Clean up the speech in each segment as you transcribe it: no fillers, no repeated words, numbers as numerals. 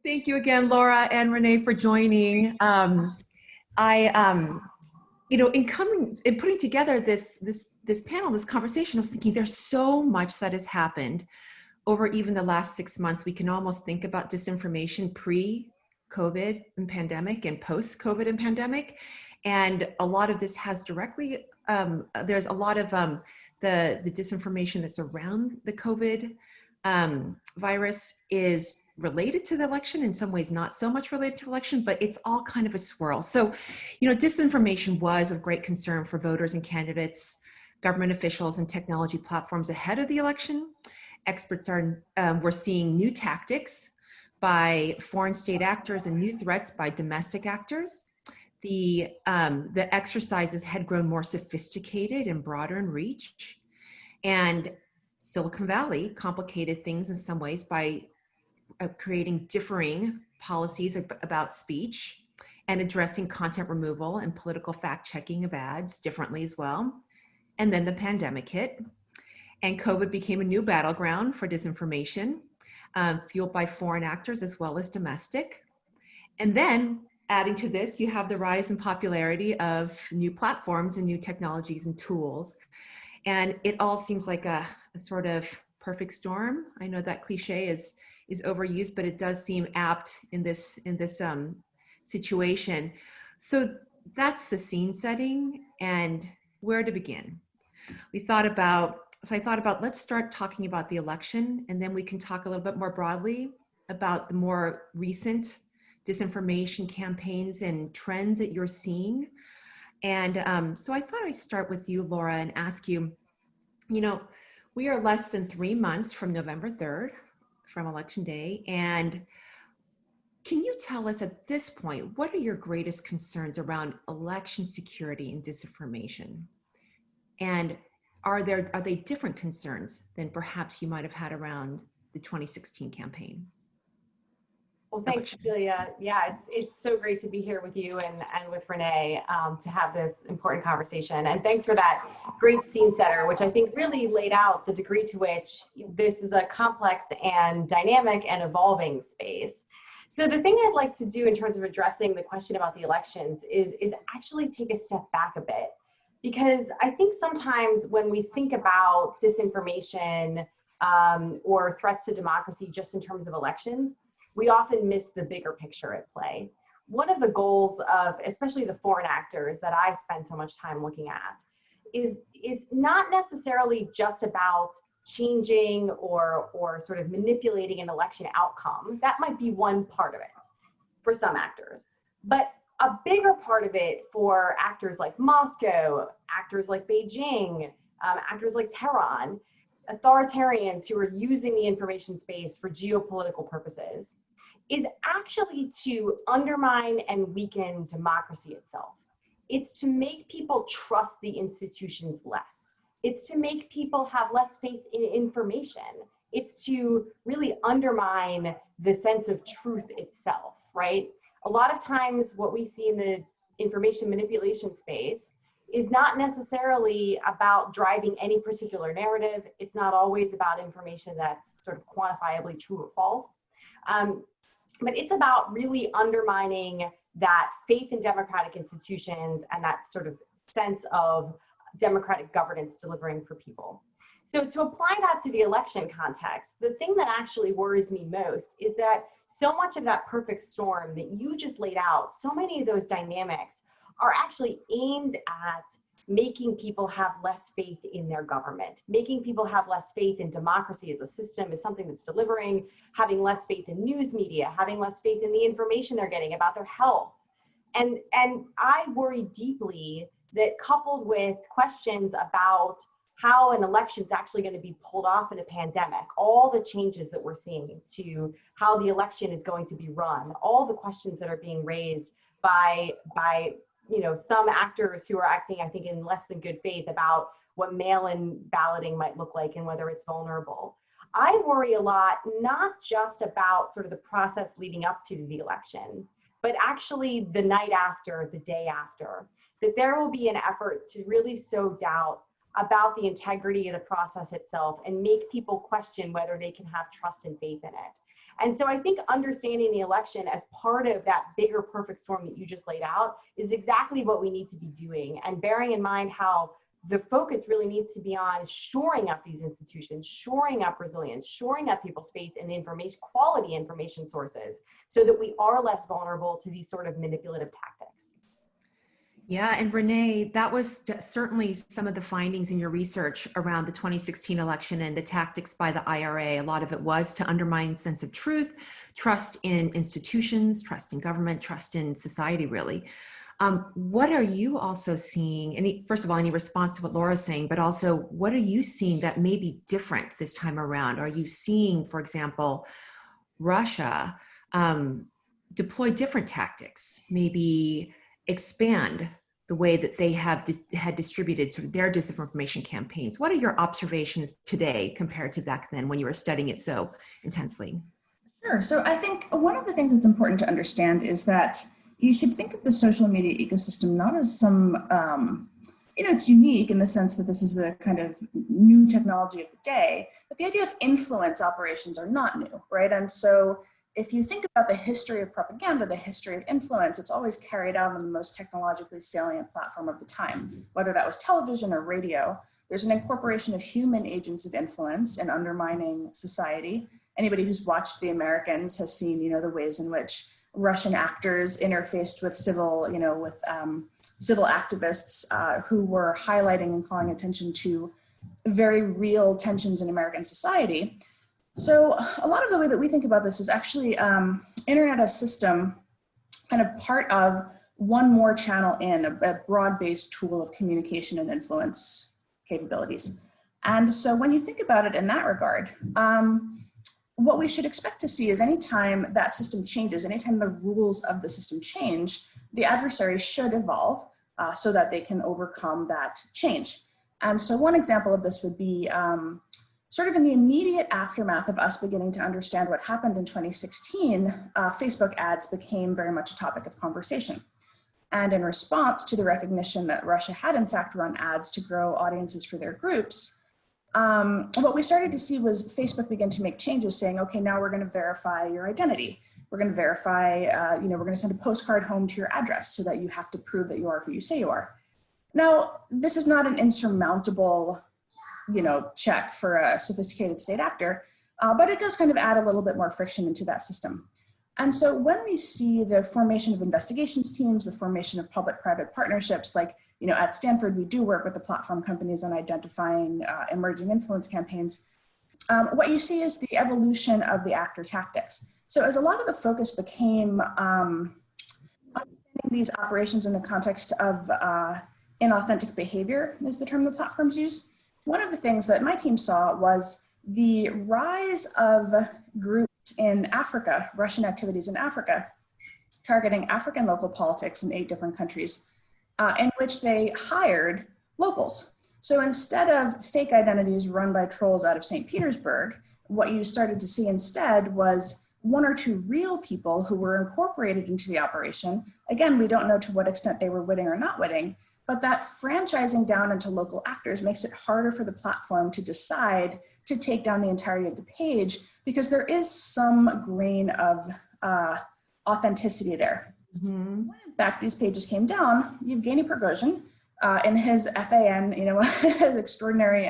Thank you again, Laura and Renee, for joining. In putting together this panel, this conversation, I was thinking there's so much that has happened over even the last 6 months. We can almost think about disinformation pre-COVID and pandemic and post-COVID and pandemic. And a lot of this has directly, there's a lot of the disinformation that's around the COVID virus is related to the election, in some ways not so much related to election, but it's all kind of a swirl. So, disinformation was of great concern for voters and candidates, government officials, and technology platforms ahead of the election. Experts were seeing new tactics by foreign state actors and new threats by domestic actors. The exercises had grown more sophisticated and broader in reach. And Silicon Valley complicated things in some ways by creating differing policies about speech and addressing content removal and political fact-checking of ads differently as well. And then the pandemic hit, and COVID became a new battleground for disinformation, fueled by foreign actors as well as domestic. And then adding to this, you have the rise in popularity of new platforms and new technologies and tools. And it all seems like a sort of perfect storm. I know that cliche is overused, but it does seem apt in this situation. So that's the scene setting and where to begin. I thought about, let's start talking about the election, and then we can talk a little bit more broadly about the more recent disinformation campaigns and trends that you're seeing. And so I thought I'd start with you, Laura, and ask you, we are less than 3 months from November 3rd, from Election Day. And can you tell us at this point, what are your greatest concerns around election security and disinformation? And are they different concerns than perhaps you might have had around the 2016 campaign? Well, thanks, Cecilia. Yeah, it's so great to be here with you and with Renee to have this important conversation. And thanks for that great scene setter, which I think really laid out the degree to which this is a complex and dynamic and evolving space. So the thing I'd like to do in terms of addressing the question about the elections is actually take a step back a bit. Because I think sometimes when we think about disinformation or threats to democracy just in terms of elections, we often miss the bigger picture at play. One of the goals of, especially the foreign actors that I spend so much time looking at, is not necessarily just about changing or sort of manipulating an election outcome. That might be one part of it for some actors. But a bigger part of it for actors like Moscow, actors like Beijing, actors like Tehran, authoritarians who are using the information space for geopolitical purposes, is actually to undermine and weaken democracy itself. It's to make people trust the institutions less. It's to make people have less faith in information. It's to really undermine the sense of truth itself, right? A lot of times what we see in the information manipulation space is not necessarily about driving any particular narrative. It's not always about information that's sort of quantifiably true or false. But it's about really undermining that faith in democratic institutions and that sort of sense of democratic governance delivering for people. So to apply that to the election context, the thing that actually worries me most is that so much of that perfect storm that you just laid out, so many of those dynamics are actually aimed at making people have less faith in their government, making people have less faith in democracy as a system, as something that's delivering, having less faith in news media, having less faith in the information they're getting about their health. And I worry deeply that, coupled with questions about how an election is actually going to be pulled off in a pandemic, all the changes that we're seeing to how the election is going to be run, all the questions that are being raised by some actors who are acting, I think, in less than good faith about what mail-in balloting might look like and whether it's vulnerable. I worry a lot, not just about sort of the process leading up to the election, but actually the night after, the day after, that there will be an effort to really sow doubt about the integrity of the process itself and make people question whether they can have trust and faith in it. And so I think understanding the election as part of that bigger perfect storm that you just laid out is exactly what we need to be doing, and bearing in mind how the focus really needs to be on shoring up these institutions, shoring up resilience, shoring up people's faith in the information, quality information sources, so that we are less vulnerable to these sort of manipulative tactics. Yeah, and Renee, that was certainly some of the findings in your research around the 2016 election and the tactics by the IRA. A lot of it was to undermine sense of truth, trust in institutions, trust in government, trust in society, really. What are you also seeing? First of all, any response to what Laura's saying, but also what are you seeing that may be different this time around? Are you seeing, for example, Russia deploy different tactics, maybe expand the way that they had distributed sort of their disinformation campaigns? What are your observations today compared to back then when you were studying it so intensely? Sure. So I think one of the things that's important to understand is that you should think of the social media ecosystem not as some, it's unique in the sense that this is the kind of new technology of the day, but the idea of influence operations are not new, right? And so if you think about the history of propaganda, the history of influence, it's always carried out on the most technologically salient platform of the time, whether that was television or radio. There's an incorporation of human agents of influence in undermining society. Anybody who's watched The Americans has seen, the ways in which Russian actors interfaced with civil activists who were highlighting and calling attention to very real tensions in American society. So a lot of the way that we think about this is actually internet as system, kind of part of one more channel in a broad-based tool of communication and influence capabilities. And so when you think about it in that regard, what we should expect to see is anytime that system changes, anytime the rules of the system change, the adversary should evolve so that they can overcome that change. And so one example of this would be sort of in the immediate aftermath of us beginning to understand what happened in 2016, Facebook ads became very much a topic of conversation. And in response to the recognition that Russia had in fact run ads to grow audiences for their groups, what we started to see was Facebook begin to make changes saying, okay, now we're going to verify your identity. We're going to verify, we're going to send a postcard home to your address so that you have to prove that you are who you say you are. Now, this is not an insurmountable, check for a sophisticated state actor, but it does kind of add a little bit more friction into that system. And so when we see the formation of investigations teams, the formation of public-private partnerships, like, at Stanford, we do work with the platform companies on identifying emerging influence campaigns. What you see is the evolution of the actor tactics. So as a lot of the focus became understanding these operations in the context of inauthentic behavior, is the term the platforms use, one of the things that my team saw was the rise of groups in Africa, Russian activities in Africa, targeting African local politics in 8 different countries, in which they hired locals. So instead of fake identities run by trolls out of St. Petersburg, what you started to see instead was 1 or 2 real people who were incorporated into the operation. Again, we don't know to what extent they were witting or not witting, but that franchising down into local actors makes it harder for the platform to decide to take down the entirety of the page, because there is some grain of authenticity there. Mm-hmm. When in fact these pages came down, Yevgeny Prigozhin, in his FAN, his extraordinary,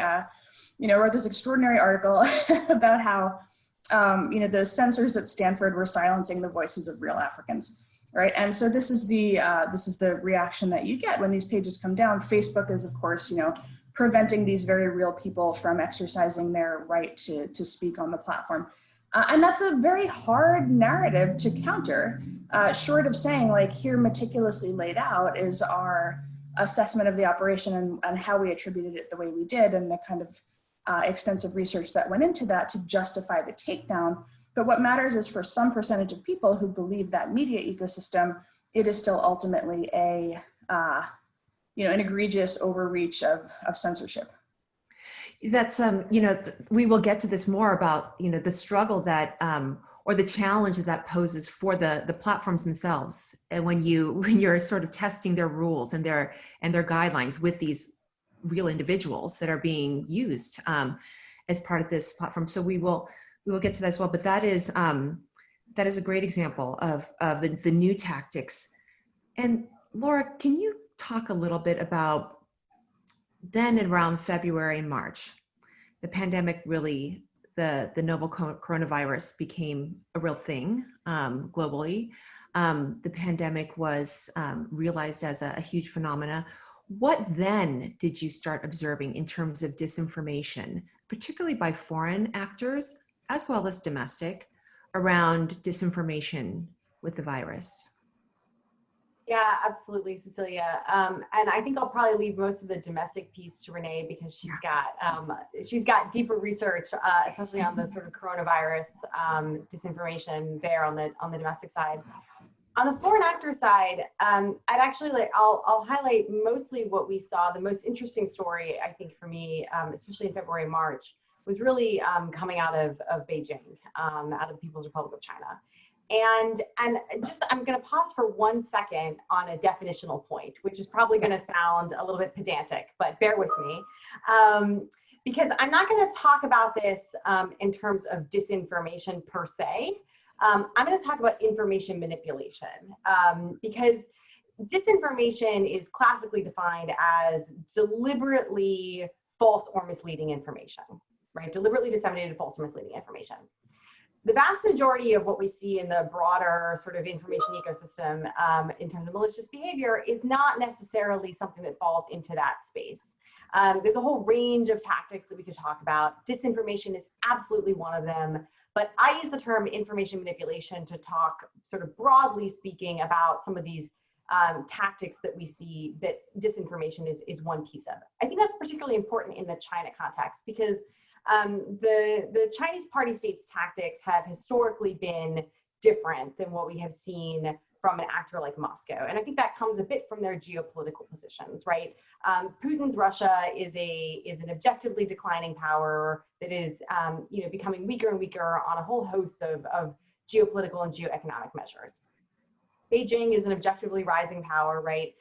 wrote this extraordinary article about how, the censors at Stanford were silencing the voices of real Africans. Right, and so this is the reaction that you get when these pages come down. Facebook is, of course, preventing these very real people from exercising their right to speak on the platform, and that's a very hard narrative to counter. Short of saying, like, here meticulously laid out is our assessment of the operation and how we attributed it the way we did, and the kind of extensive research that went into that to justify the takedown. But what matters is for some percentage of people who believe that media ecosystem, it is still ultimately an egregious overreach of censorship. That's, we will get to this more about, the struggle that, or the challenge that poses for the platforms themselves. And when you're sort of testing their rules and their guidelines with these real individuals that are being used as part of this platform. So we will We will get to that as well, but that is a great example of the new tactics. And Laura, can you talk a little bit about then around February and March, the pandemic really, the novel coronavirus became a real thing globally. The pandemic was realized as a huge phenomena. What then did you start observing in terms of disinformation, particularly by foreign actors, as well as domestic, around disinformation with the virus? Yeah, absolutely, Cecilia. And I think I'll probably leave most of the domestic piece to Renee because she's got deeper research, especially on the sort of coronavirus disinformation there on the domestic side. On the foreign actor side, I'll highlight mostly what we saw. The most interesting story, I think, for me, especially in February and March, was really coming out of Beijing, out of the People's Republic of China. And just, I'm going to pause for 1 second on a definitional point, which is probably going to sound a little bit pedantic, but bear with me. Because I'm not going to talk about this in terms of disinformation per se. I'm going to talk about information manipulation, because disinformation is classically defined as deliberately false or misleading information, right? Deliberately disseminated false or misleading information. The vast majority of what we see in the broader sort of information ecosystem in terms of malicious behavior is not necessarily something that falls into that space. There's a whole range of tactics that we could talk about. Disinformation is absolutely one of them. But I use the term information manipulation to talk sort of broadly speaking about some of these tactics that we see that disinformation is one piece of. I think that's particularly important in the China context because the Chinese party state's tactics have historically been different than what we have seen from an actor like Moscow. And I think that comes a bit from their geopolitical positions, right? Putin's Russia is an objectively declining power that is becoming weaker and weaker on a whole host of geopolitical and geoeconomic measures. Beijing is an objectively rising power, right?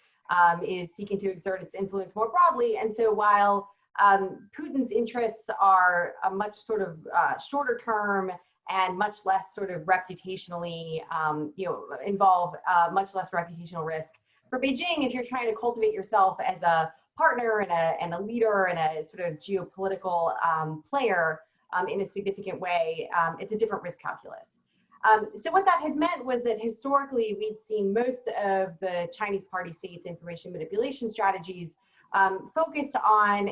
Is seeking to exert its influence more broadly. And so while Putin's interests are a much sort of shorter term and much less sort of reputationally, involve much less reputational risk. For Beijing, if you're trying to cultivate yourself as a partner and a leader and a sort of geopolitical player in a significant way, it's a different risk calculus. So what that had meant was that historically we'd seen most of the Chinese party states' information manipulation strategies focused on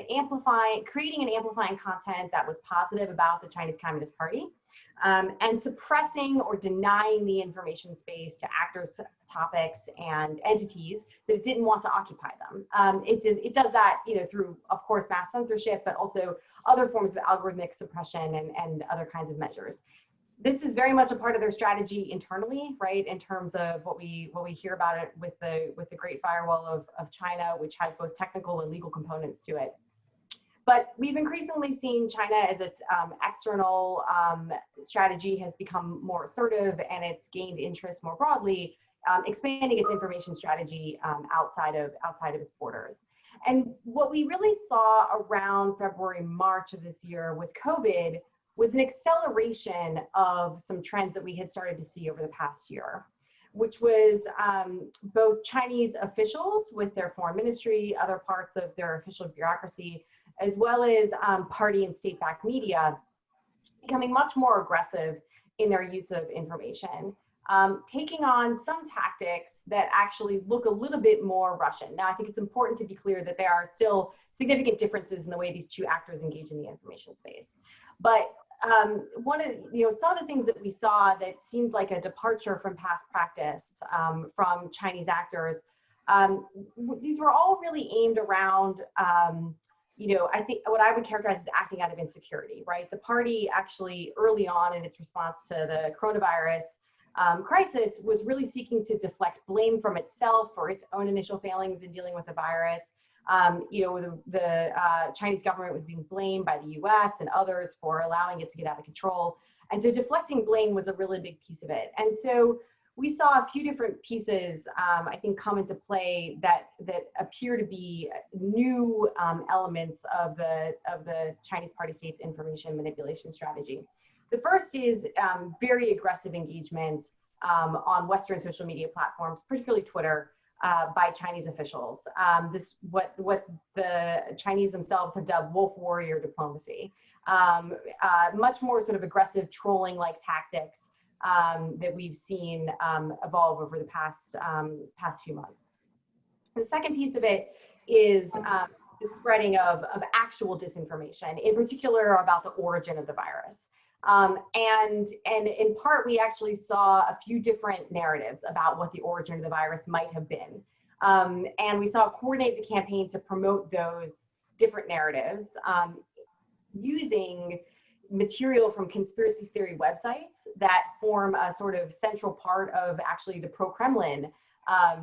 creating and amplifying content that was positive about the Chinese Communist Party, and suppressing or denying the information space to actors, topics, and entities that it didn't want to occupy them. It does that, through, of course, mass censorship, but also other forms of algorithmic suppression and other kinds of measures. This is very much a part of their strategy internally, right? In terms of what we hear about it with the Great Firewall of China, which has both technical and legal components to it. But we've increasingly seen China as its external strategy has become more assertive and it's gained interest more broadly, expanding its information strategy outside of its borders. And what we really saw around February, March of this year with COVID was an acceleration of some trends that we had started to see over the past year, which was both Chinese officials with their foreign ministry, other parts of their official bureaucracy, as well as party and state-backed media becoming much more aggressive in their use of information, taking on some tactics that actually look a little bit more Russian. Now, I think it's important to be clear that there are still significant differences in the way these two actors engage in the information space. But some of the things that we saw that seemed like a departure from past practice from Chinese actors, these were all really aimed around, I think what I would characterize as acting out of insecurity, right? The party actually early on in its response to the coronavirus crisis was really seeking to deflect blame from itself for its own initial failings in dealing with the virus. The Chinese government was being blamed by the US and others for allowing it to get out of control. And so deflecting blame was a really big piece of it. And so we saw a few different pieces, I think, come into play that appear to be new elements of the Chinese party state's information manipulation strategy. The first is very aggressive engagement on Western social media platforms, particularly Twitter, by Chinese officials. What the Chinese themselves have dubbed wolf warrior diplomacy. Much more sort of aggressive trolling-like tactics that we've seen evolve over the past few months. The second piece of it is the spreading of actual disinformation, in particular about the origin of the virus. And in part, we actually saw a few different narratives about what the origin of the virus might have been. And we saw a coordinated campaign to promote those different narratives using material from conspiracy theory websites that form a sort of central part of actually the pro-Kremlin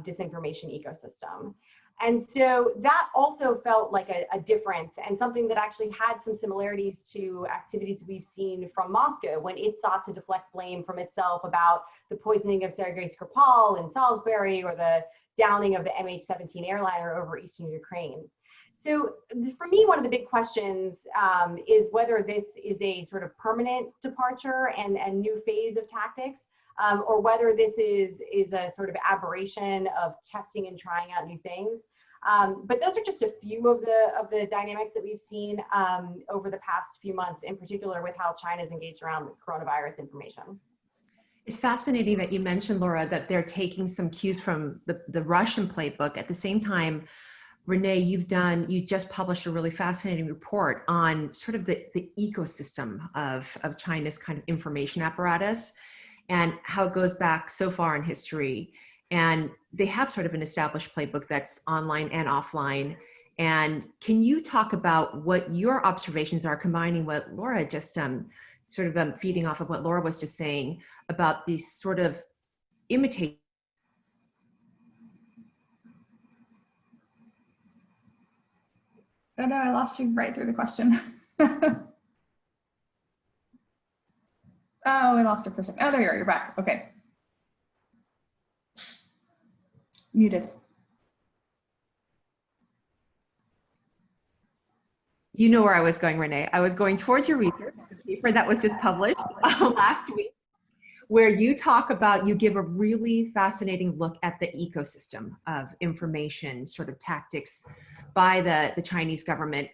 disinformation ecosystem. And so that also felt like a difference, and something that actually had some similarities to activities we've seen from Moscow when it sought to deflect blame from itself about the poisoning of Sergei Skripal in Salisbury or the downing of the MH17 airliner over eastern Ukraine. So for me, one of the big questions is whether this is a sort of permanent departure and new phase of tactics, or whether this is a sort of aberration of testing and trying out new things. But those are just a few of the dynamics that we've seen over the past few months, in particular with how China's engaged around coronavirus information. It's fascinating that you mentioned, Laura, that they're taking some cues from the Russian playbook. At the same time, Renee, you just published a really fascinating report on sort of the ecosystem of China's kind of information apparatus and how it goes back so far in history. And they have sort of an established playbook that's online and offline. And can you talk about what your observations are, combining what Laura just feeding off of what Laura was just saying about these sort of imitate. Oh no, I lost you right through the question. Oh, we lost her for a second. Oh, there you are, you're back. Okay. Muted. You know where I was going, Renee. I was going towards your research, the paper that was just published last week, where you give a really fascinating look at the ecosystem of information, sort of tactics by the Chinese government,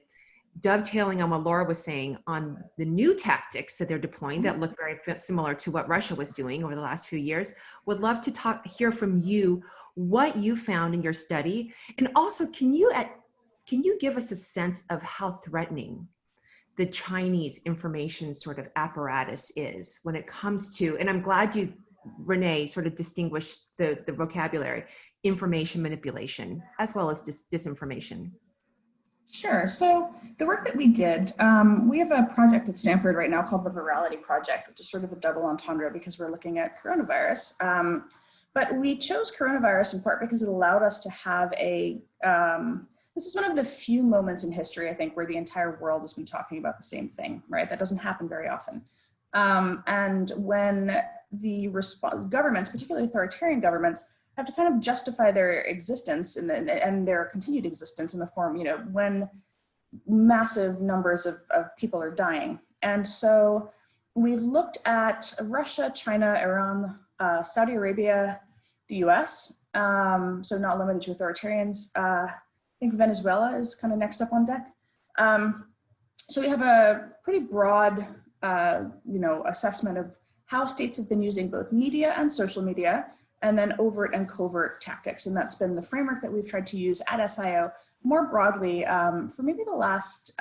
dovetailing on what Laura was saying on the new tactics that they're deploying that look very similar to what Russia was doing over the last few years. Would love to hear from you what you found in your study. And also, can you give us a sense of how threatening the Chinese information sort of apparatus is when it comes to, and I'm glad you, Renee, sort of distinguished the vocabulary, information manipulation, as well as disinformation. Sure. So the work that we did, we have a project at Stanford right now called the Virality Project, which is sort of a double entendre because we're looking at coronavirus. But we chose coronavirus in part because it allowed us to have this is one of the few moments in history, I think, where the entire world has been talking about the same thing, right? That doesn't happen very often. And when the governments, particularly authoritarian governments, have to kind of justify their existence and their continued existence in the form, when massive numbers of people are dying. And so we've looked at Russia, China, Iran, Saudi Arabia, the US, so not limited to authoritarians. I think Venezuela is kind of next up on deck. So we have a pretty broad, assessment of how states have been using both media and social media, and then overt and covert tactics. And that's been the framework that we've tried to use at SIO more broadly for maybe the last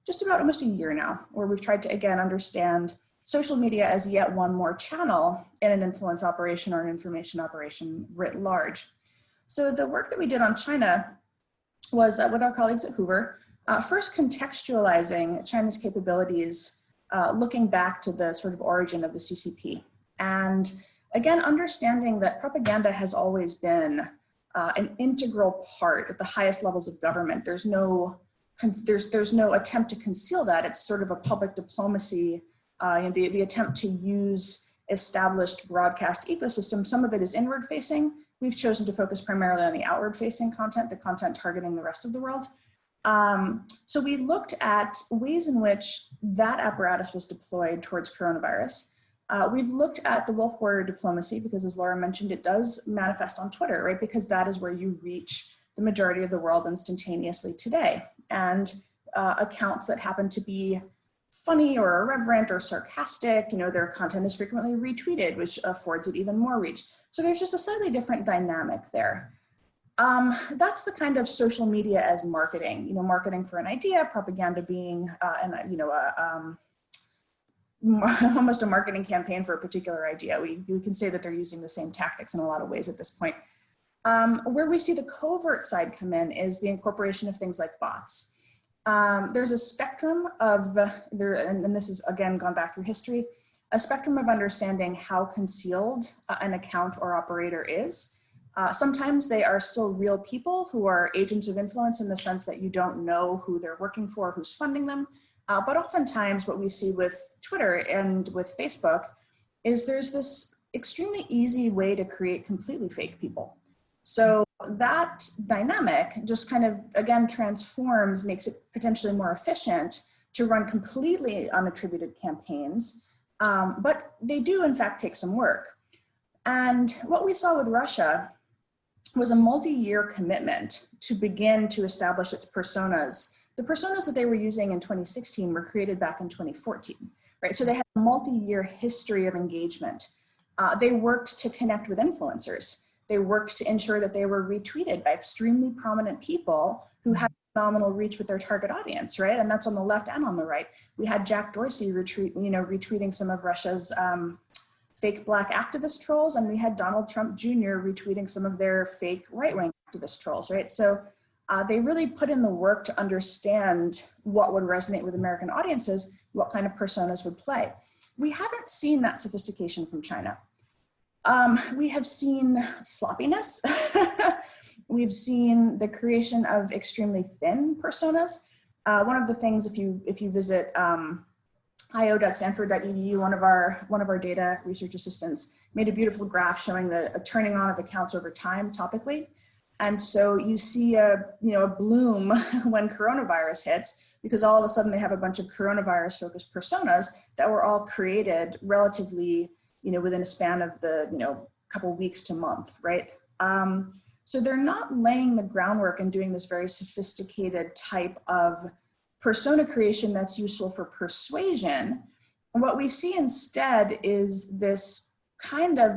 just about almost a year now, where we've tried to, again, understand social media as yet one more channel in an influence operation or an information operation writ large. So the work that we did on China was with our colleagues at Hoover, first contextualizing China's capabilities, looking back to the sort of origin of the CCP. And again, understanding that propaganda has always been an integral part at the highest levels of government. There's no attempt to conceal that. It's sort of a public diplomacy, the attempt to use established broadcast ecosystem. Some of it is inward facing. We've chosen to focus primarily on the outward facing content, the content targeting the rest of the world. So we looked at ways in which that apparatus was deployed towards coronavirus. We've looked at the wolf warrior diplomacy because, as Laura mentioned, it does manifest on Twitter, right? Because that is where you reach the majority of the world instantaneously today. And accounts that happen to be funny or irreverent or sarcastic, their content is frequently retweeted, which affords it even more reach. So there's just a slightly different dynamic there. That's the kind of social media as marketing, marketing for an idea, propaganda being, almost a marketing campaign for a particular idea. We can say that they're using the same tactics in a lot of ways at this point. Where we see the covert side come in is the incorporation of things like bots. There's a spectrum of, and this is again gone back through history, a spectrum of understanding how concealed an account or operator is. Sometimes they are still real people who are agents of influence in the sense that you don't know who they're working for, who's funding them. But oftentimes what we see with Twitter and with Facebook is there's this extremely easy way to create completely fake people. So that dynamic just kind of, again, transforms, makes it potentially more efficient to run completely unattributed campaigns. But they do, in fact, take some work. And what we saw with Russia was a multi-year commitment to begin to establish its personas. The personas that they were using in 2016 were created back in 2014, right? So they had a multi-year history of engagement. They worked to connect with influencers. They worked to ensure that they were retweeted by extremely prominent people who had phenomenal reach with their target audience, right? And that's on the left and on the right. We had Jack Dorsey retweeting some of Russia's fake black activist trolls, and we had Donald Trump Jr. retweeting some of their fake right-wing activist trolls, right? So they really put in the work to understand what would resonate with American audiences, what kind of personas would play. We haven't seen that sophistication from China. We have seen sloppiness. We've seen the creation of extremely thin personas. One of the things, if you visit io.stanford.edu, one of our data research assistants made a beautiful graph showing the turning on of accounts over time topically. And so you see a bloom when coronavirus hits, because all of a sudden they have a bunch of coronavirus focused personas that were all created relatively, within a span of the, couple weeks to month, right? So they're not laying the groundwork and doing this very sophisticated type of persona creation that's useful for persuasion. And what we see instead is this kind of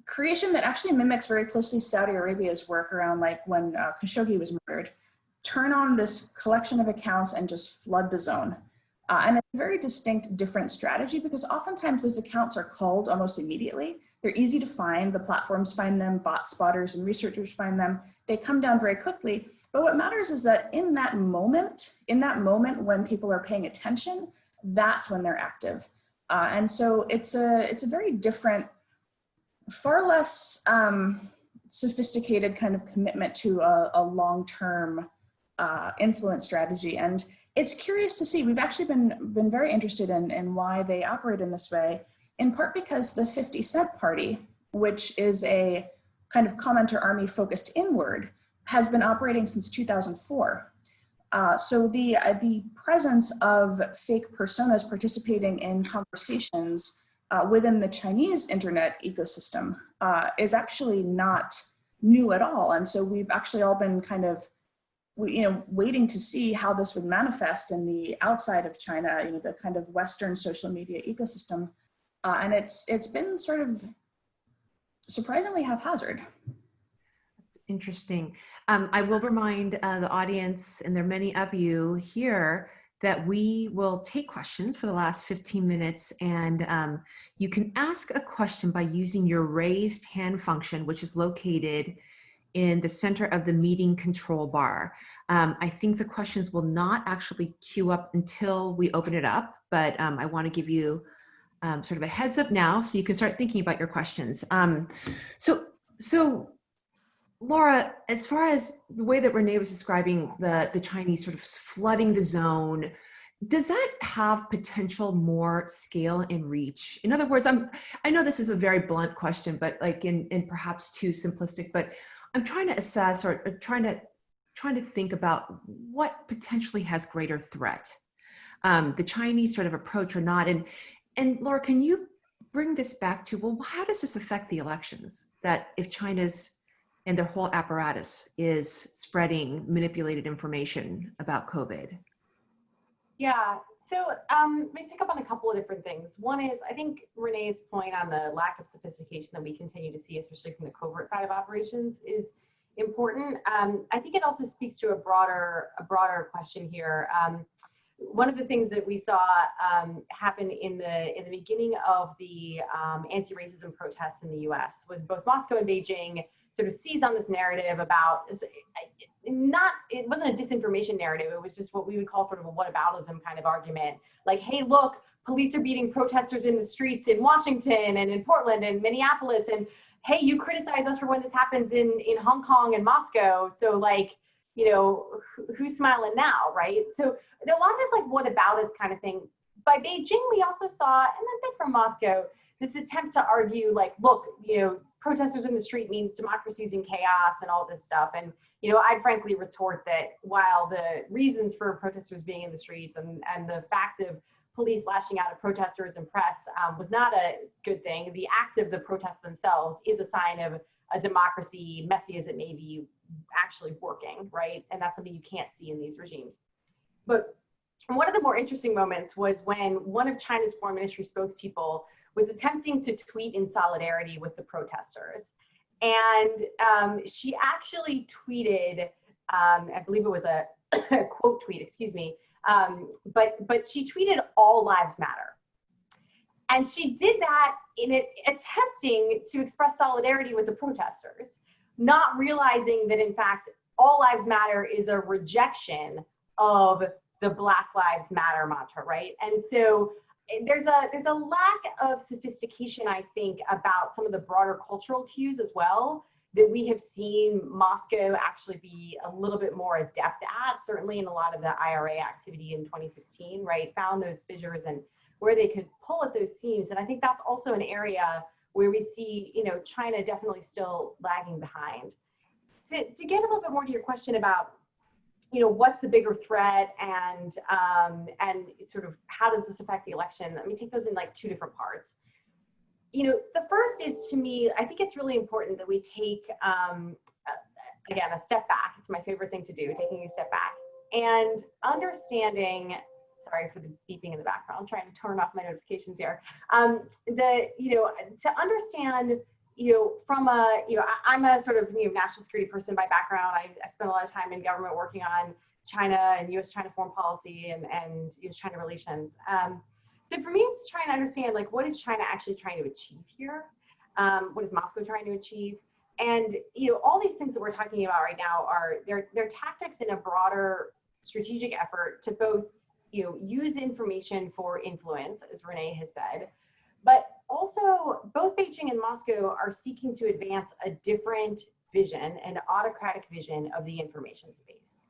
creation that actually mimics very closely Saudi Arabia's work around like when Khashoggi was murdered. Turn on this collection of accounts and just flood the zone. And it's a very distinct, different strategy because oftentimes those accounts are culled almost immediately. They're easy to find. The platforms find them, bot spotters and researchers find them. They come down very quickly. But what matters is that in that moment when people are paying attention, that's when they're active. And so it's a very different, far less sophisticated kind of commitment to a long-term influence strategy. And it's curious to see, we've actually been very interested in why they operate in this way, in part because the 50 Cent Party, which is a kind of commenter army focused inward, has been operating since 2004. So the presence of fake personas participating in conversations within the Chinese internet ecosystem is actually not new at all. And so we've actually all been kind of waiting to see how this would manifest in the outside of China, the kind of Western social media ecosystem. And it's been sort of surprisingly haphazard. That's interesting. I will remind the audience, and there are many of you here, that we will take questions for the last 15 minutes, and you can ask a question by using your raised hand function, which is located in the center of the meeting control bar. I think the questions will not actually queue up until we open it up, but I want to give you sort of a heads up now so you can start thinking about your questions. So Laura, as far as the way that Renee was describing the Chinese sort of flooding the zone, does that have potential more scale and reach? In other words, I know this is a very blunt question, but like in perhaps too simplistic, but I'm trying to assess or trying to trying to think about what potentially has greater threat, the Chinese sort of approach or not. And Laura, can you bring this back to, well, how does this affect the elections? That if China's and their whole apparatus is spreading manipulated information about COVID? Yeah, so let me pick up on a couple of different things. One is, I think Renee's point on the lack of sophistication that we continue to see, especially from the covert side of operations, is important. I think it also speaks to a broader question here. One of the things that we saw happen in the beginning of the anti-racism protests in the U.S. was both Moscow and Beijing sort of seized on this narrative about, it wasn't a disinformation narrative, it was just what we would call sort of a whataboutism kind of argument. Like, hey, look, police are beating protesters in the streets in Washington and in Portland and Minneapolis, and hey, you criticize us for when this happens in Hong Kong and Moscow, so like, you know, who's smiling now, right? So there are a lot of this like whataboutism kind of thing. By Beijing, we also saw, and a bit from Moscow, this attempt to argue like, look, you know, protesters in the street means democracy's in chaos and all this stuff. And, you know, I'd frankly retort that while the reasons for protesters being in the streets and the fact of police lashing out at protesters and press was not a good thing, the act of the protests themselves is a sign of a democracy, messy as it may be, actually working, right? And that's something you can't see in these regimes. But one of the more interesting moments was when one of China's foreign ministry spokespeople was attempting to tweet in solidarity with the protesters. And she actually tweeted, I believe it was a quote tweet, excuse me, but she tweeted "All lives matter." And she did that in it, attempting to express solidarity with the protesters, not realizing that in fact, all lives matter is a rejection of the Black Lives Matter mantra, right? And so there's a lack of sophistication, I think, about some of the broader cultural cues as well that we have seen Moscow actually be a little bit more adept at, certainly in a lot of the IRA activity in 2016, right? Found those fissures and where they could pull at those seams. And I think that's also an area where we see, you know, China definitely still lagging behind. To get a little bit more to your question about, you know, what's the bigger threat and sort of how does this affect the election? Let me take those in like two different parts. You know, the first is, to me, I think it's really important that we take, again, a step back. It's my favorite thing to do, taking a step back and understanding, sorry for the beeping in the background, I'm trying to turn off my notifications here. You know, to understand, you know, from a, you know, I'm a sort of, you know, national security person by background. I spent a lot of time in government working on China and US-China foreign policy and US-China relations. So for me, it's trying to understand, like, what is China actually trying to achieve here? What is Moscow trying to achieve? And, you know, all these things that we're talking about right now are, they're tactics in a broader strategic effort to both, you know, use information for influence, as Renee has said, but also both Beijing and Moscow are seeking to advance a different vision, an autocratic vision of the information space.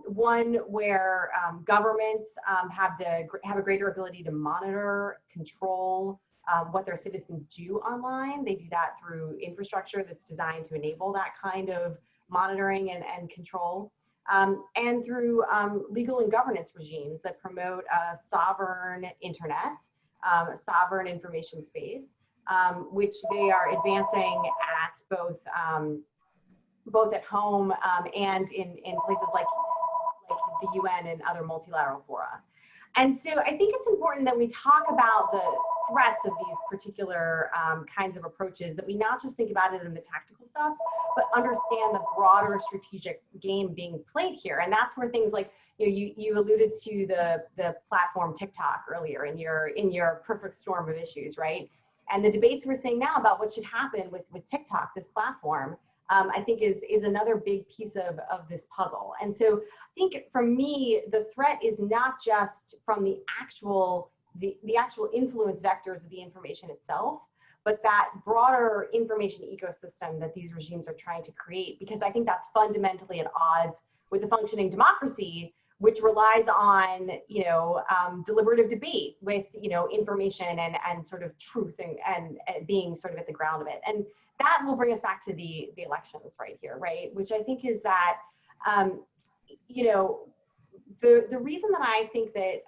One where governments have a greater ability to monitor, control what their citizens do online. They do that through infrastructure that's designed to enable that kind of monitoring and control. And through legal and governance regimes that promote a sovereign internet, sovereign information space, which they are advancing at both at home and in places like the UN and other multilateral fora. And so I think it's important that we talk about the threats of these particular kinds of approaches, that we not just think about it in the tactical stuff, but understand the broader strategic game being played here. And that's where things like, you know, you alluded to the platform TikTok earlier in your perfect storm of issues, right? And the debates we're seeing now about what should happen with TikTok, this platform, I think is another big piece of this puzzle. And so I think for me, the threat is not just from the actual influence vectors of the information itself, but that broader information ecosystem that these regimes are trying to create, because I think that's fundamentally at odds with a functioning democracy, which relies on, you know, deliberative debate with, you know, information and sort of truth and being sort of at the ground of it. And that will bring us back to the elections right here, right? Which I think is that You know, the reason that I think that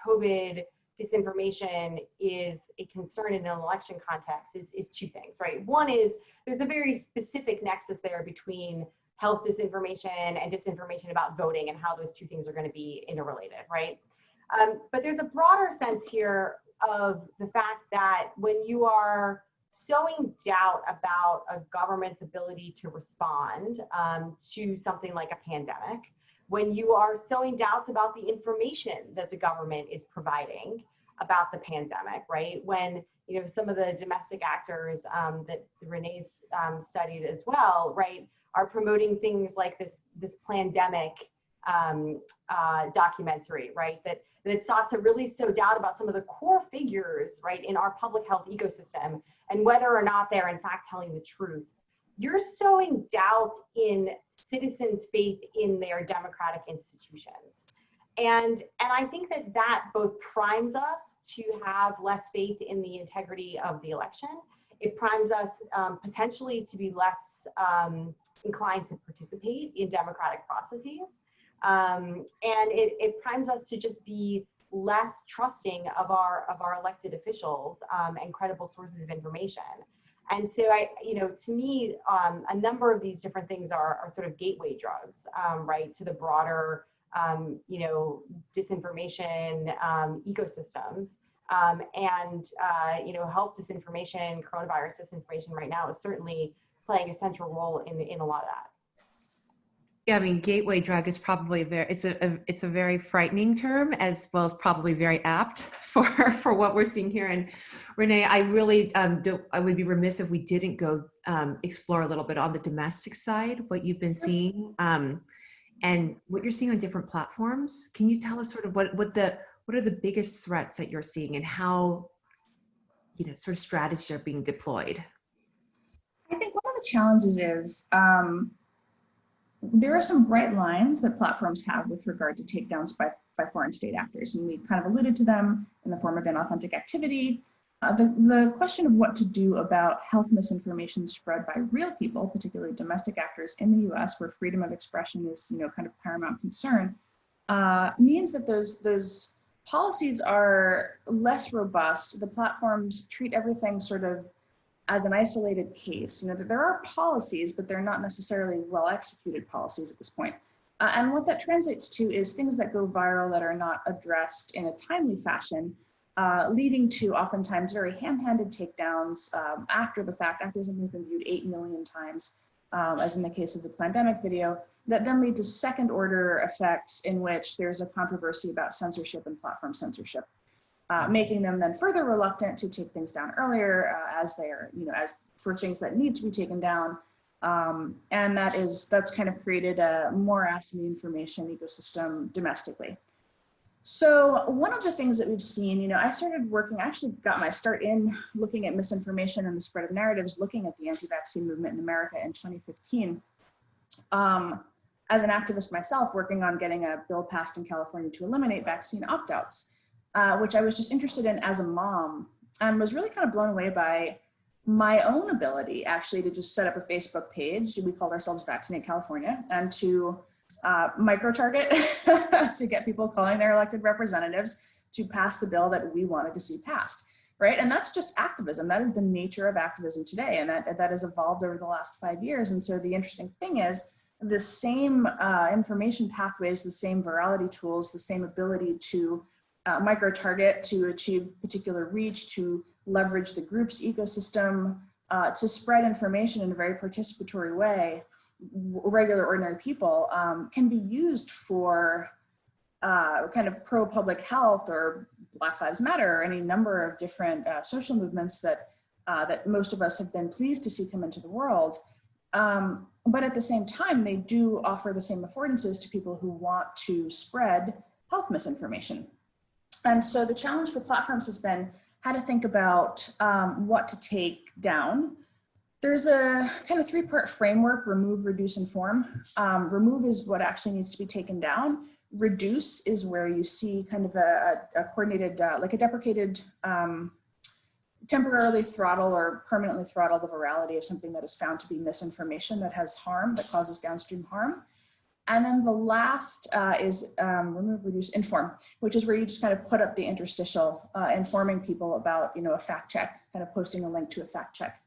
COVID disinformation is a concern in an election context is two things, right? One is there's a very specific nexus there between health disinformation and disinformation about voting and how those two things are going to be interrelated, right? But there's a broader sense here of the fact that when you are sowing doubt about a government's ability to respond to something like a pandemic, when you are sowing doubts about the information that the government is providing about the pandemic, right? When, you know, some of the domestic actors that Renee's studied as well, right, are promoting things like this pandemic documentary, right, that sought to really sow doubt about some of the core figures, right, in our public health ecosystem and whether or not they're in fact telling the truth. You're sowing doubt in citizens' faith in their democratic institutions. And I think that both primes us to have less faith in the integrity of the election. It primes us potentially to be less inclined to participate in democratic processes. And it primes us to just be less trusting of our elected officials and credible sources of information. And so to me, a number of these different things are sort of gateway drugs, right, to the broader, disinformation ecosystems. Health disinformation, coronavirus disinformation right now is certainly playing a central role in a lot of that. Yeah, I mean, gateway drug is probably it's a very frightening term, as well as probably very apt for what we're seeing here. And Renee, I really I would be remiss if we didn't go explore a little bit on the domestic side, what you've been seeing and what you're seeing on different platforms. Can you tell us sort of what are the biggest threats that you're seeing and how, sort of strategies are being deployed? I think one of the challenges is there are some bright lines that platforms have with regard to takedowns by foreign state actors, and we kind of alluded to them in the form of inauthentic activity. The question of what to do about health misinformation spread by real people, particularly domestic actors in the US, where freedom of expression is kind of paramount concern, means that those policies are less robust. The platforms treat everything sort of as an isolated case. There are policies, but they're not necessarily well executed policies at this point. And what that translates to is things that go viral that are not addressed in a timely fashion, leading to oftentimes very ham-handed takedowns after the fact, after something's been viewed 8 million times, as in the case of the pandemic video, that then lead to second order effects in which there's a controversy about censorship and platform censorship. Making them then further reluctant to take things down earlier as they are, as for things that need to be taken down. And that's kind of created a morass in the information ecosystem domestically. So one of the things that we've seen, I started working, I actually got my start in looking at misinformation and the spread of narratives, looking at the anti-vaccine movement in America in 2015. As an activist myself, working on getting a bill passed in California to eliminate vaccine opt-outs. Which I was just interested in as a mom, and was really kind of blown away by my own ability actually to just set up a Facebook page. We called ourselves Vaccinate California, and to micro-target to get people calling their elected representatives to pass the bill that we wanted to see passed, right? And that's just activism. That is the nature of activism today, and that has evolved over the last 5 years. And so the interesting thing is the same information pathways, the same virality tools, the same ability to micro-target to achieve particular reach, to leverage the group's ecosystem, to spread information in a very participatory way, regular ordinary people, can be used for kind of pro-public health or Black Lives Matter or any number of different social movements that most of us have been pleased to see come into the world. But at the same time, they do offer the same affordances to people who want to spread health misinformation. And so the challenge for platforms has been how to think about what to take down. There's a kind of 3-part framework: remove, reduce, inform. Remove is what actually needs to be taken down. Reduce is where you see kind of a coordinated, like a deprecated, temporarily throttle or permanently throttle the virality of something that is found to be misinformation that has harm, that causes downstream harm. And then the last is remove, reduce, inform, which is where you just kind of put up the interstitial, informing people about, a fact check, kind of posting a link to a fact check.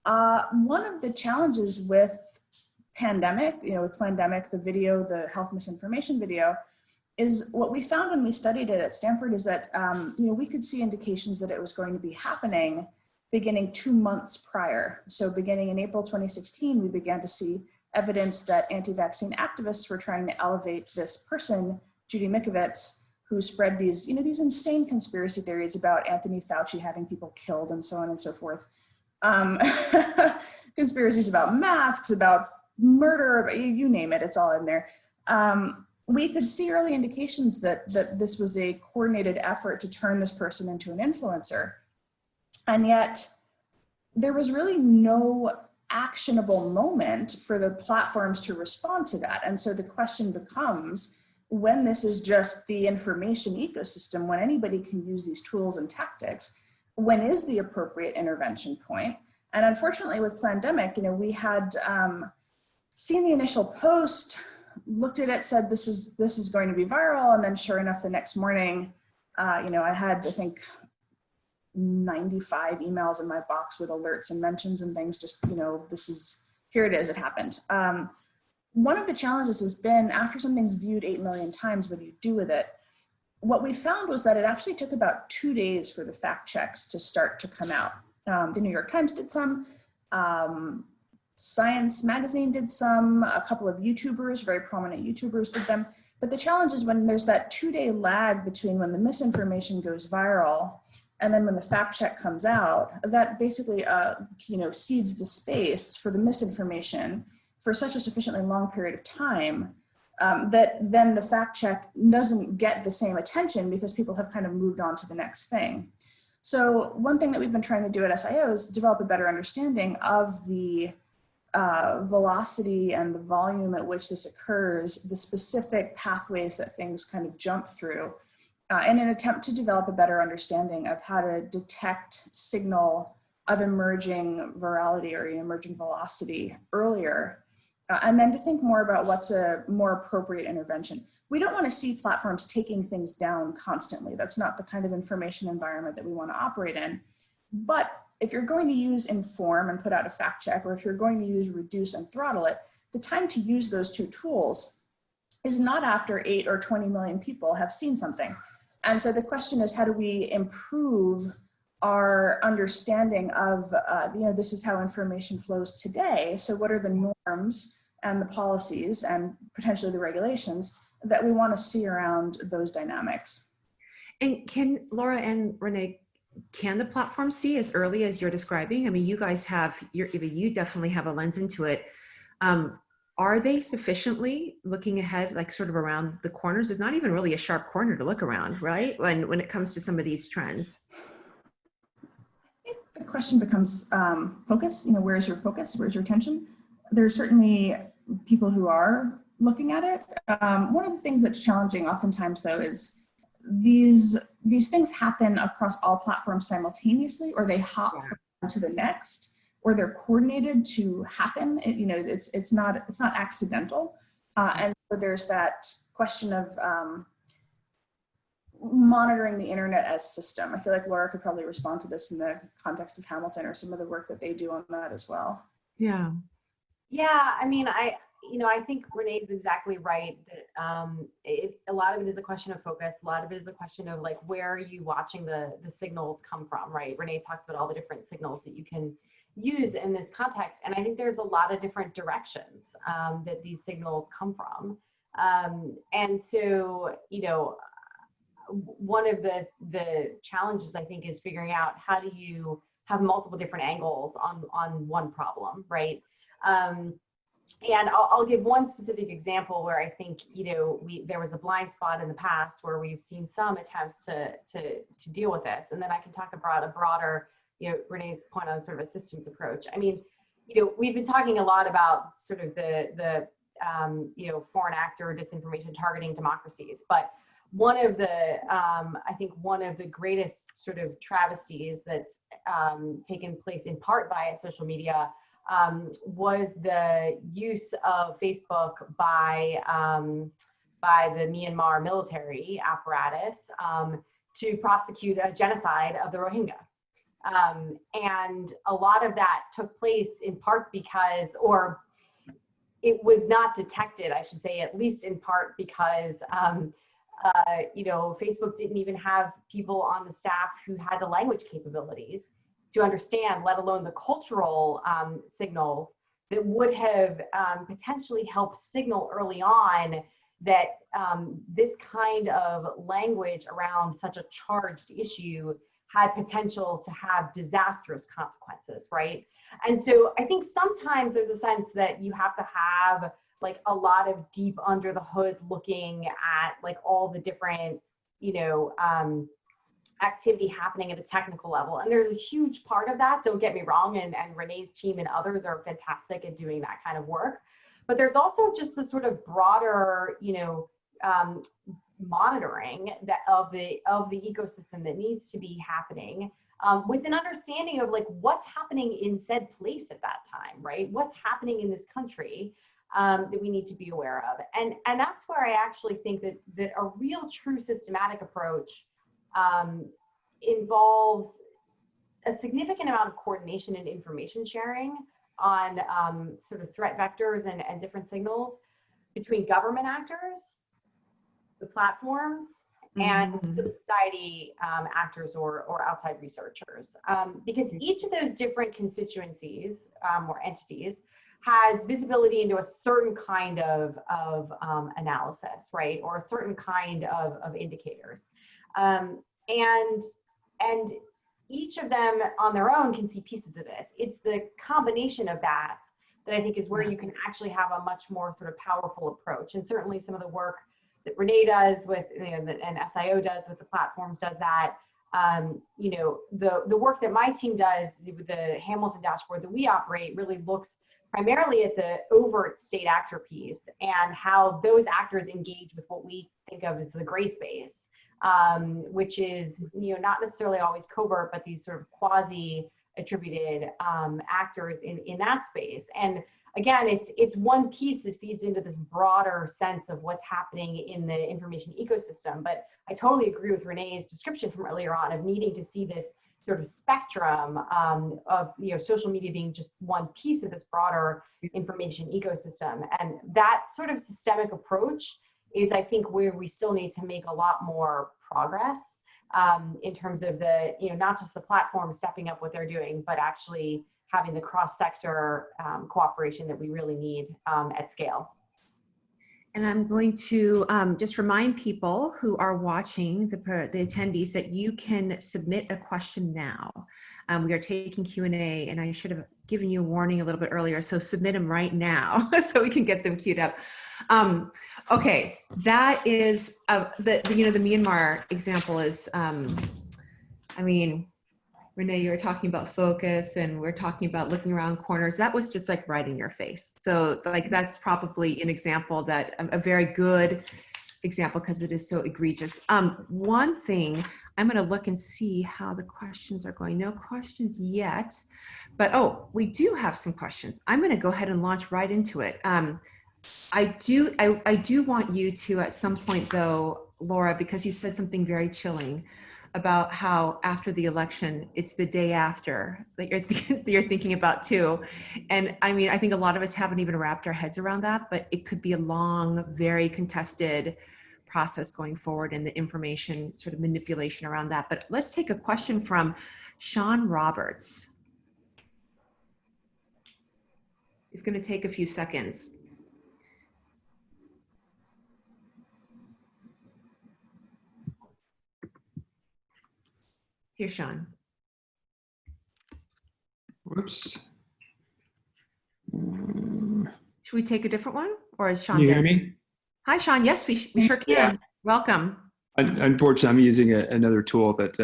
One of the challenges with pandemic, with pandemic, the video, the health misinformation video, is what we found when we studied it at Stanford is that, we could see indications that it was going to be happening beginning 2 months prior. So beginning in April 2016, we began to see evidence that anti-vaccine activists were trying to elevate this person, Judy Mikovits, who spread these, these insane conspiracy theories about Anthony Fauci having people killed and so on and so forth. Conspiracies about masks, about murder, you name it, it's all in there. We could see early indications that this was a coordinated effort to turn this person into an influencer. And yet there was really no actionable moment for the platforms to respond to that. And so the question becomes, when this is just the information ecosystem, when anybody can use these tools and tactics, when is the appropriate intervention point? And unfortunately with pandemic, we had seen the initial post, looked at it, said this is going to be viral, and then sure enough the next morning, I had, I think, 95 emails in my box with alerts and mentions and things, just, here it is, it happened. One of the challenges has been, after something's viewed 8 million times, what do you do with it? What we found was that it actually took about 2 days for the fact checks to start to come out. The New York Times did some, Science Magazine did some, a couple of YouTubers, very prominent YouTubers did them. But the challenge is when there's that 2-day lag between when the misinformation goes viral and then when the fact check comes out, that basically, seeds the space for the misinformation for such a sufficiently long period of time that then the fact check doesn't get the same attention because people have kind of moved on to the next thing. So one thing that we've been trying to do at SIO is develop a better understanding of the velocity and the volume at which this occurs, the specific pathways that things kind of jump through, in an attempt to develop a better understanding of how to detect signal of emerging virality or emerging velocity earlier, and then to think more about what's a more appropriate intervention. We don't want to see platforms taking things down constantly. That's not the kind of information environment that we want to operate in. But if you're going to use inform and put out a fact check, or if you're going to use reduce and throttle it, the time to use those two tools is not after 8 or 20 million people have seen something. And so the question is, how do we improve our understanding of, this is how information flows today. So what are the norms and the policies and potentially the regulations that we want to see around those dynamics? And can Laura and Renee, can the platform see as early as you're describing? I mean, you guys have, you definitely have a lens into it. Are they sufficiently looking ahead, like sort of around the corners? There's not even really a sharp corner to look around, right? When it comes to some of these trends. I think the question becomes focus, where's your focus? Where's your attention? There are certainly people who are looking at it. One of the things that's challenging oftentimes though is these things happen across all platforms simultaneously, or they hop from one to the next, or they're coordinated to happen. It's not accidental. And so there's that question of monitoring the internet as system. I feel like Laura could probably respond to this in the context of Hamilton or some of the work that they do on that as well. Yeah. Yeah, I mean, I think Renee is exactly right that a lot of it is a question of focus. A lot of it is a question of like, where are you watching the signals come from, right? Renee talks about all the different signals that you can use in this context. And I think there's a lot of different directions that these signals come from. And so, one of the challenges I think is figuring out how do you have multiple different angles on one problem, right? And I'll give one specific example where I think, there was a blind spot in the past where we've seen some attempts to deal with this. And then I can talk about a broader, Renee's point on sort of a systems approach. I mean, we've been talking a lot about sort of the foreign actor disinformation targeting democracies, but one of the, I think one of the greatest sort of travesties that's taken place in part by social media was the use of Facebook by the Myanmar military apparatus to prosecute a genocide of the Rohingya. And a lot of that took place in part because, or it was not detected, I should say, at least in part because, Facebook didn't even have people on the staff who had the language capabilities to understand, let alone the cultural signals that would have potentially helped signal early on that this kind of language around such a charged issue had potential to have disastrous consequences, right? And so I think sometimes there's a sense that you have to have like a lot of deep under the hood looking at like all the different, activity happening at a technical level. And there's a huge part of that, don't get me wrong, and Renee's team and others are fantastic at doing that kind of work. But there's also just the sort of broader, monitoring that of the ecosystem that needs to be happening with an understanding of like what's happening in said place at that time, right? What's happening in this country that we need to be aware of. And that's where I actually think that a real true systematic approach involves a significant amount of coordination and information sharing on sort of threat vectors and different signals between government actors, the platforms, and civil society actors or outside researchers. Because each of those different constituencies or entities has visibility into a certain kind of analysis, right? Or a certain kind of indicators. And each of them on their own can see pieces of this. It's the combination of that I think is where you can actually have a much more sort of powerful approach. And certainly some of the work that Renee does with, and SIO does with the platforms does that. The work that my team does with the Hamilton dashboard that we operate really looks primarily at the overt state actor piece and how those actors engage with what we think of as the gray space. Which is, not necessarily always covert, but these sort of quasi-attributed actors in that space. And again, it's one piece that feeds into this broader sense of what's happening in the information ecosystem. But I totally agree with Renee's description from earlier on of needing to see this sort of spectrum of social media being just one piece of this broader information ecosystem. And that sort of systemic approach is, I think, where we still need to make a lot more progress in terms of the, not just the platform stepping up what they're doing, but actually having the cross-sector cooperation that we really need at scale. And I'm going to just remind people who are watching, the attendees, that you can submit a question now. We are taking Q&A, and I should have given you a warning a little bit earlier, so submit them right now so we can get them queued up. Okay, that is, the Myanmar example is, Renee, you were talking about focus and we're talking about looking around corners. That was just like right in your face. So like, that's probably an example that a very good example because it is so egregious. One thing, I'm going to look and see how the questions are going. No questions yet, but we do have some questions. I'm going to go ahead and launch right into it. I do want you to at some point though, Laura, because you said something very chilling about how after the election, it's the day after that you're thinking about too. And I think a lot of us haven't even wrapped our heads around that, but it could be a long, very contested process going forward and the information sort of manipulation around that. But let's take a question from Sean Roberts. It's going to take a few seconds. Here, Sean. Whoops. Should we take a different one, or is Sean Can you there? hear me? Hi, Sean. Yes, we sure can. Yeah. Welcome. Unfortunately, I'm using another tool that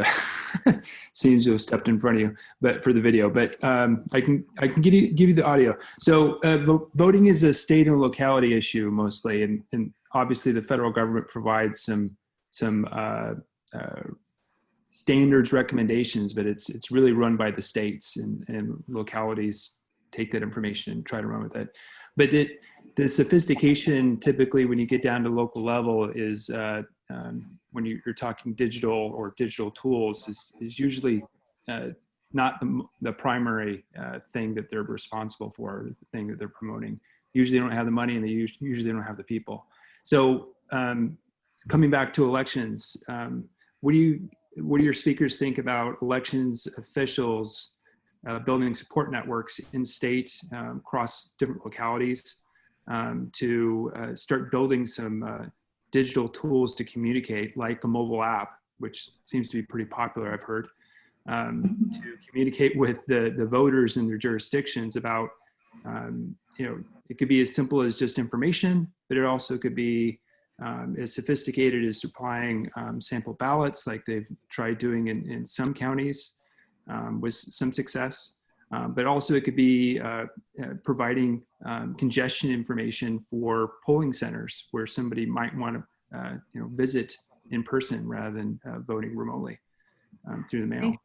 seems to have stepped in front of you, but for the video. But I can give you the audio. So voting is a state and locality issue mostly, and obviously the federal government provides some standards recommendations, but it's really run by the states and localities take that information and try to run with it. But the sophistication, typically when you get down to local level, is when you're talking digital or digital tools, is usually not the primary thing that they're responsible for, the thing that they're promoting. Usually they don't have the money, and they usually don't have the people. So coming back to elections, what do your speakers think about elections officials building support networks in state, across different localities, to start building some digital tools to communicate, like a mobile app, which seems to be pretty popular, I've heard, to communicate with the voters in their jurisdictions about, it could be as simple as just information, but it also could be as sophisticated as supplying sample ballots, like they've tried doing in some counties with some success. But also it could be providing congestion information for polling centers where somebody might want to visit in person rather than voting remotely through the mail.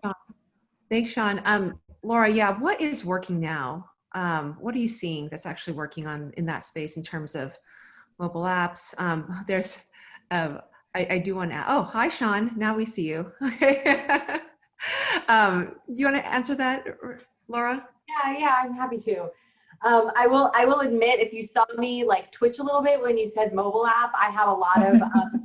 Thanks, Sean. Laura, yeah, what is working now? What are you seeing that's actually working in that space in terms of mobile apps? There's, I do want to, oh, hi, Sean. Now we see you. Okay. You want to answer that, Laura? Yeah, I'm happy to. I will admit, if you saw me like twitch a little bit when you said mobile app, I have a lot of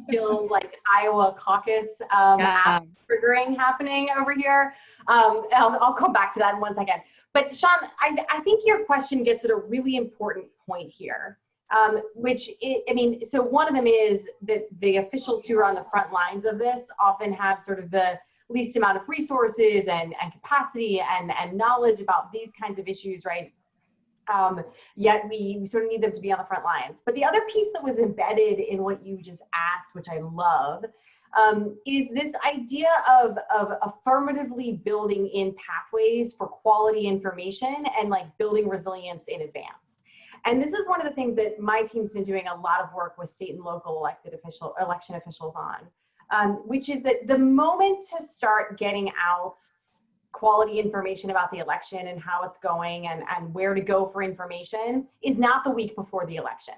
still like Iowa caucus app triggering happening over here. I'll come back to that in 1 second. But Sean, I think your question gets at a really important point here, so one of them is that the officials who are on the front lines of this often have sort of the least amount of resources and capacity and knowledge about these kinds of issues, right? Yet we sort of need them to be on the front lines. But the other piece that was embedded in what you just asked, which I love, is this idea of affirmatively building in pathways for quality information and like building resilience in advance. And this is one of the things that my team's been doing a lot of work with state and local election officials on, which is that the moment to start getting out quality information about the election and how it's going and where to go for information is not the week before the election.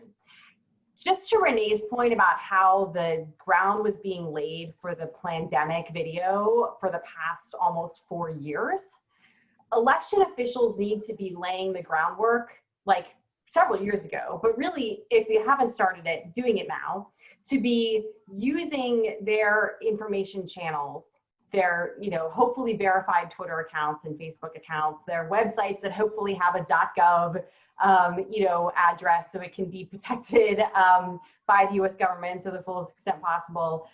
Just to Renee's point about how the ground was being laid for the pandemic video for the past almost 4 years, election officials need to be laying the groundwork like several years ago, but really, if you haven't started it, doing it now, to be using their information channels, their hopefully verified Twitter accounts and Facebook accounts, their websites that hopefully have a .gov address so it can be protected by the U.S. government to the fullest extent possible,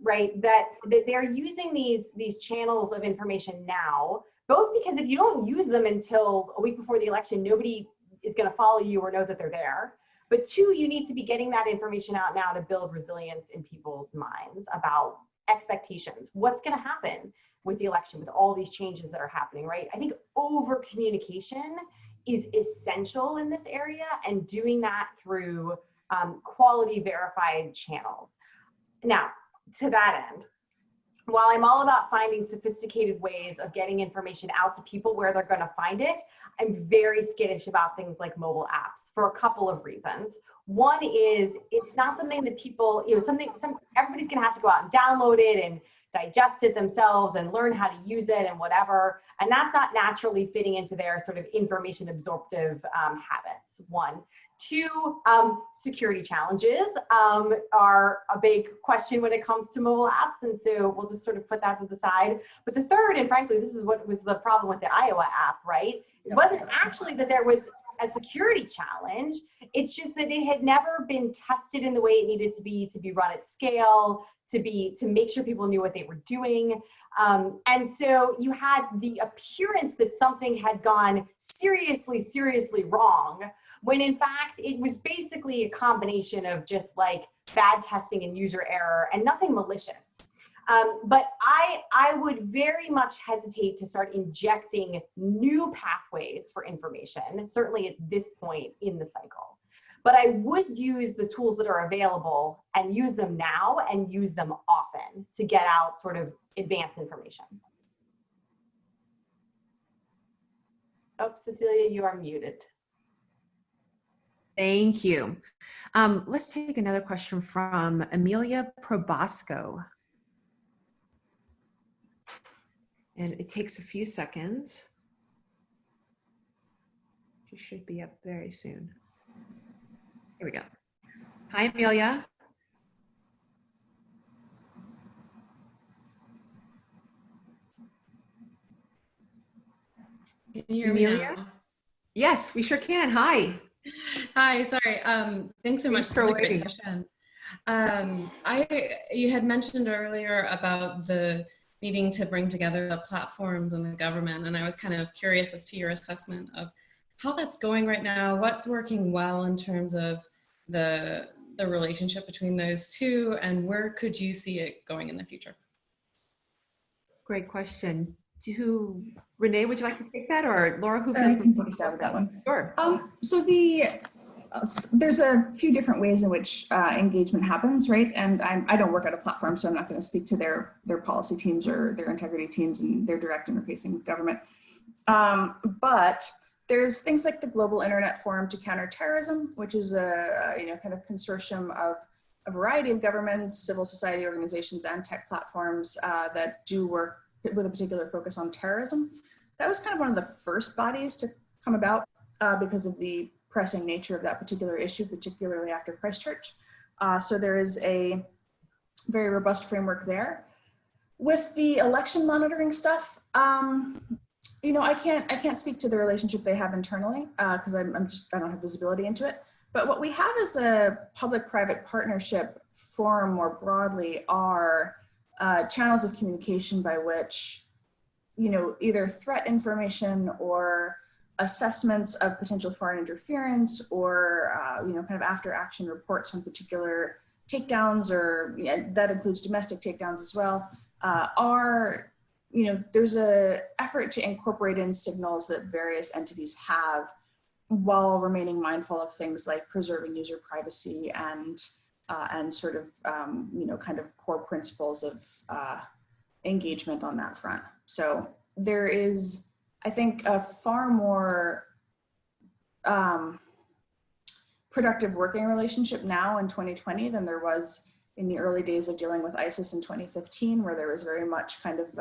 right? That they're using these channels of information now, both because if you don't use them until a week before the election, nobody is going to follow you or know that they're there. But two, you need to be getting that information out now to build resilience in people's minds about expectations. What's going to happen with the election, with all these changes that are happening, right? I think over communication is essential in this area, and doing that through quality verified channels. Now, to that end, while I'm all about finding sophisticated ways of getting information out to people where they're going to find it, I'm very skittish about things like mobile apps for a couple of reasons. One is it's not something that people, everybody's going to have to go out and download it and digest it themselves and learn how to use it and whatever. And that's not naturally fitting into their sort of information absorptive habits, one. Two, security challenges are a big question when it comes to mobile apps. And so we'll just sort of put that to the side. But the third, and frankly, this is what was the problem with the Iowa app, right? It wasn't actually that there was a security challenge. It's just that it had never been tested in the way it needed to be run at scale, to make sure people knew what they were doing. And so you had the appearance that something had gone seriously wrong, when in fact it was basically a combination of just like bad testing and user error and nothing malicious. But I would very much hesitate to start injecting new pathways for information, certainly at this point in the cycle. But I would use the tools that are available and use them now and use them often to get out sort of advanced information. Oh, Cecilia, you are muted. Thank you. Let's take another question from Amelia Probasco. And it takes a few seconds. She should be up very soon. Here we go. Hi, Amelia. Can you hear me now? Yes, we sure can. Hi. Hi, sorry. Thanks so much. Thanks This is for a great waiting. session. You had mentioned earlier about the needing to bring together the platforms and the government, and I was kind of curious as to your assessment of how that's going right now. What's working well in terms of the relationship between those two, and where could you see it going in the future? Great question. Renee, would you like to take that, or Laura, who I feels can take a stab at that one. Sure. So there's a few different ways in which engagement happens, right? And I don't work at a platform, so I'm not going to speak to their policy teams or their integrity teams and their direct interfacing with government. But there's things like the Global Internet Forum to Counter Terrorism, which is a kind of consortium of a variety of governments, civil society organizations, and tech platforms that do work with a particular focus on terrorism. That was kind of one of the first bodies to come about because of the pressing nature of that particular issue, particularly after Christchurch. So there is a very robust framework there. With the election monitoring stuff, I can't speak to the relationship they have internally because I don't have visibility into it. But what we have as a public-private partnership forum more broadly are channels of communication by which, either threat information or assessments of potential foreign interference or, kind of after action reports on particular takedowns, or that includes domestic takedowns as well, there's a effort to incorporate in signals that various entities have while remaining mindful of things like preserving user privacy and sort of, kind of core principles of engagement on that front. So there is, I think, a far more productive working relationship now in 2020 than there was in the early days of dealing with ISIS in 2015, where there was very much kind of,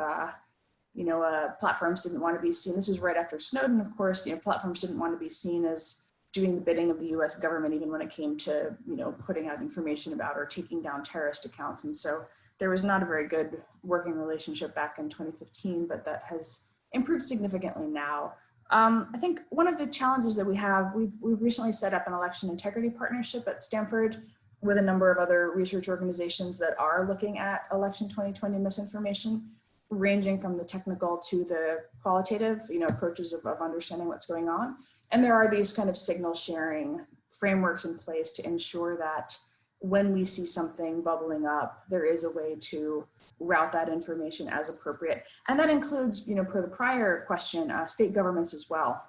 platforms didn't want to be seen. This was right after Snowden, of course. Platforms didn't want to be seen as doing the bidding of the U.S. government, even when it came to, putting out information about or taking down terrorist accounts. And so there was not a very good working relationship back in 2015, but that has improved significantly now. I think one of the challenges that we have, we've recently set up an election integrity partnership at Stanford with a number of other research organizations that are looking at election 2020 misinformation, ranging from the technical to the qualitative, approaches of understanding what's going on. And there are these kind of signal sharing frameworks in place to ensure that when we see something bubbling up, there is a way to route that information as appropriate. And that includes, per the prior question, state governments as well.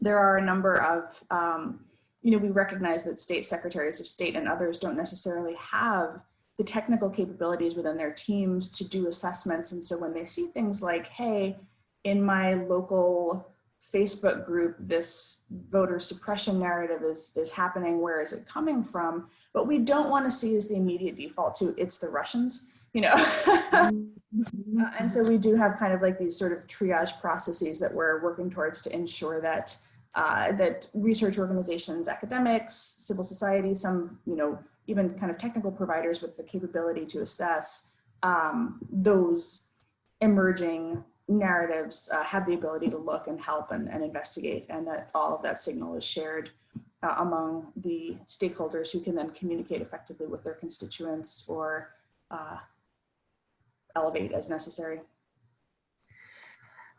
There are a number of, we recognize that state secretaries of state and others don't necessarily have the technical capabilities within their teams to do assessments. And so when they see things like, hey, in my local Facebook group, this voter suppression narrative is happening, where is it coming from? What we don't want to see is the immediate default to it's the Russians, and so we do have kind of like these sort of triage processes that we're working towards to ensure that that research organizations, academics, civil society, some, even kind of technical providers with the capability to assess those emerging narratives have the ability to look and help and investigate, and that all of that signal is shared among the stakeholders who can then communicate effectively with their constituents or elevate as necessary.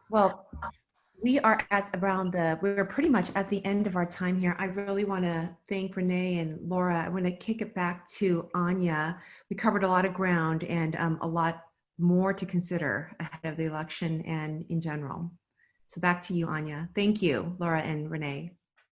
Well, we are we're pretty much at the end of our time here. I really want to thank Renee and Laura. I want to kick it back to Anya. We covered a lot of ground and a lot more to consider ahead of the election and in general. So back to you, Anya. Thank you, Laura and Renee.